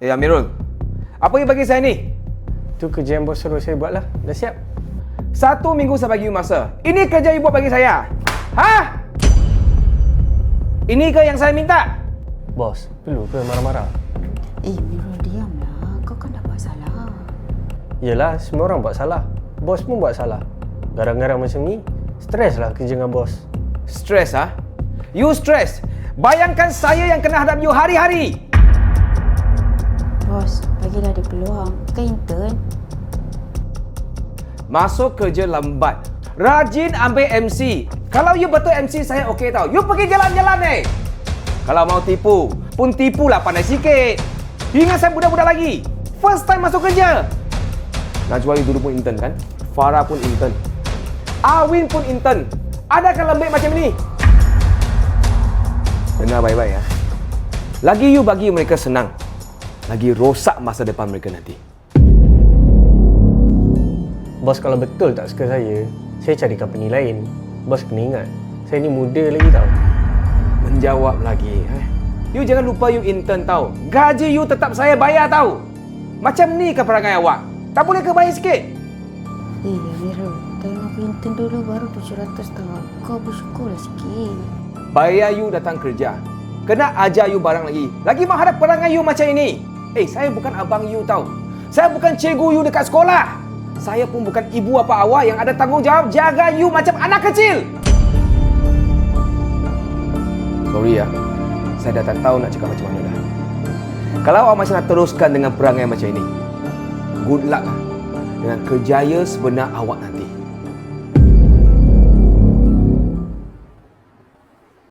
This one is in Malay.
Amirul, apa yang bagi saya ni? Tu kerja yang bos suruh saya buat lah. Dah siap? 1 minggu saya bagi you masa. Ini kerja you buat bagi saya. Ha? Ini ke yang saya minta? Bos, perlu ke marah-marah? Mirul, diamlah. Kau kan dah buat salah. Yelah, semua orang buat salah. Bos pun buat salah. Garang-garang macam ni, stres lah kerja dengan bos. Stres, ha? You stres. Bayangkan saya yang kena hadap you hari-hari. Bos, bagilah dia peluang. Kan intern. Masuk kerja lambat. Rajin ambil MC. Kalau you betul MC, saya okey tau. You pergi jalan-jalan Kalau mau tipu, pun tipulah pandai sikit. Ingat saya budak-budak lagi. First time masuk kerja. Najwa you dulu pun intern kan? Farah pun intern. Awin pun intern. Adakah lembik macam ni? Dengar baik-baik ya. Lagi you bagi mereka senang, lagi rosak masa depan mereka nanti. Bos kalau betul tak suka saya cari company lain. Bos kena ingat, saya ni muda lagi tau. Menjawab lagi. You jangan lupa you intern tau. Gaji you tetap saya bayar tau. Macam ni ke perangai awak? Tak boleh ke bayar sikit? Mirul, tengok aku intern dulu baru 700 tau. Kau bersyukurlah sikit. Bayar you datang kerja. Kena ajar you barang lagi. Lagi mau hadap perangai you macam ini. Saya bukan abang you tau. Saya bukan cikgu you dekat sekolah. Saya pun bukan ibu apa awak yang ada tanggungjawab jaga you macam anak kecil. Sorry ya. Saya dah tak tahu nak cakap macam mana dah. Kalau awak masih nak teruskan dengan perangai macam ini, good luck dengan kerjaya sebenar awak nanti.